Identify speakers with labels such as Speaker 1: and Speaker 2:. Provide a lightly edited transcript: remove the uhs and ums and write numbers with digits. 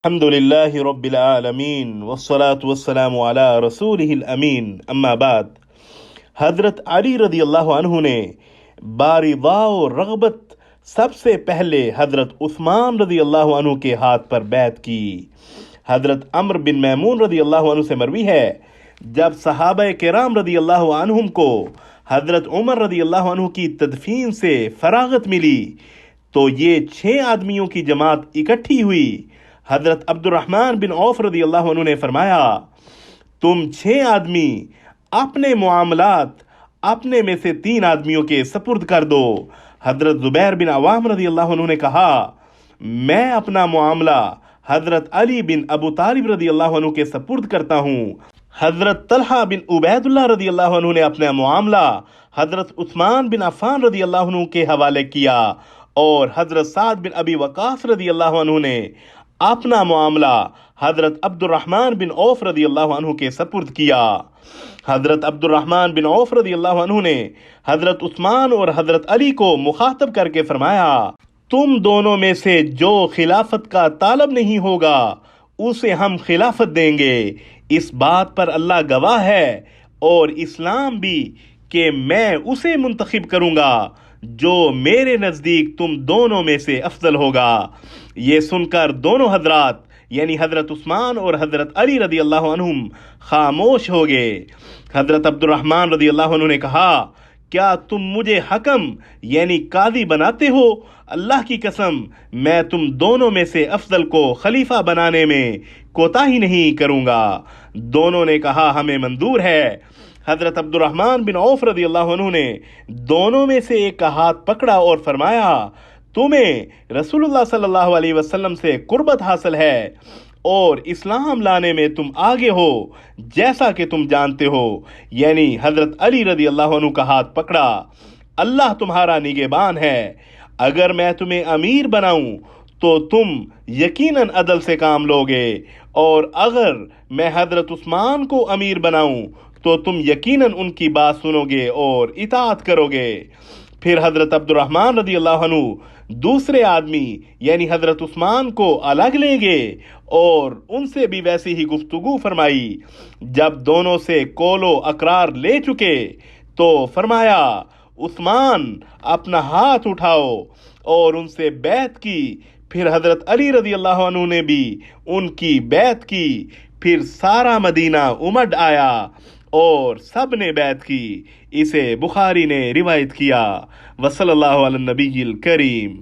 Speaker 1: الحمد لله رب العالمین والصلاة والسلام علی رسولہ الامین اما بعد۔ حضرت علی رضی اللہ عنہ نے بارضا و رغبت سب سے پہلے حضرت عثمان رضی اللہ عنہ کے ہاتھ پر بیعت کی۔ حضرت عمرو بن میمون رضی اللہ عنہ سے مروی ہے، جب صحابہ کرام رضی اللہ عنہم کو حضرت عمر رضی اللہ عنہ کی تدفین سے فراغت ملی تو یہ 6 آدمیوں کی جماعت اکٹھی ہوئی۔ حضرت عبد الرحمن بن عوف رضی اللہ عنہ نے فرمایا، تم 6 آدمی اپنے معاملات اپنے میں سے 3 آدمیوں کے سپرد کر دو۔ حضرت زبیر بن عوام رضی اللہ عنہ نے کہا، میں اپنا معاملہ حضرت علی بن ابو طالب رضی اللہ عنہ کے سپرد کرتا ہوں۔ حضرت طلحہ بن عبید اللہ رضی اللہ عنہ نے اپنا معاملہ حضرت عثمان بن عفان رضی اللہ عنہ کے حوالے کیا، اور حضرت سعد بن ابی وقاص رضی اللہ عنہ نے اپنا معاملہ حضرت عبد الرحمن بن عوف رضی اللہ عنہ کے سپرد کیا۔ حضرت عبد الرحمن بن عوف رضی اللہ عنہ نے حضرت عثمان اور حضرت علی کو مخاطب کر کے فرمایا، تم دونوں میں سے جو خلافت کا طالب نہیں ہوگا اسے ہم خلافت دیں گے، اس بات پر اللہ گواہ ہے اور اسلام بھی کہ میں اسے منتخب کروں گا جو میرے نزدیک تم دونوں میں سے افضل ہوگا۔ یہ سن کر دونوں حضرات یعنی حضرت عثمان اور حضرت علی رضی اللہ عنہم خاموش ہو گئے۔ حضرت عبد الرحمن رضی اللہ عنہ نے کہا، کیا تم مجھے حکم یعنی قاضی بناتے ہو؟ اللہ کی قسم میں تم دونوں میں سے افضل کو خلیفہ بنانے میں کوتاہی نہیں کروں گا۔ دونوں نے کہا، ہمیں منظور ہے۔ حضرت عبد الرحمن بن عوف رضی اللہ عنہ نے دونوں میں سے ایک کا ہاتھ پکڑا اور فرمایا، تمہیں رسول اللہ صلی اللہ علیہ وسلم سے قربت حاصل ہے اور اسلام لانے میں تم آگے ہو، جیسا کہ تم جانتے ہو۔ یعنی حضرت علی رضی اللہ عنہ کا ہاتھ پکڑا، اللہ تمہارا نگہبان ہے، اگر میں تمہیں امیر بناؤں تو تم یقیناً عدل سے کام لوگے، اور اگر میں حضرت عثمان کو امیر بناؤں تو تم یقیناً ان کی بات سنو گے اور اطاعت کرو گے۔ پھر حضرت عبد الرحمن رضی اللہ عنہ دوسرے آدمی یعنی حضرت عثمان کو الگ لے گئے اور ان سے بھی ویسی ہی گفتگو فرمائی۔ جب دونوں سے قول و اقرار لے چکے تو فرمایا، عثمان اپنا ہاتھ اٹھاؤ، اور ان سے بیعت کی۔ پھر حضرت علی رضی اللہ عنہ نے بھی ان کی بیعت کی۔ پھر سارا مدینہ امڈ آیا اور سب نے بیعت کی۔ اسے بخاری نے روایت کیا۔ وصلی اللہ علی النبی الکریم۔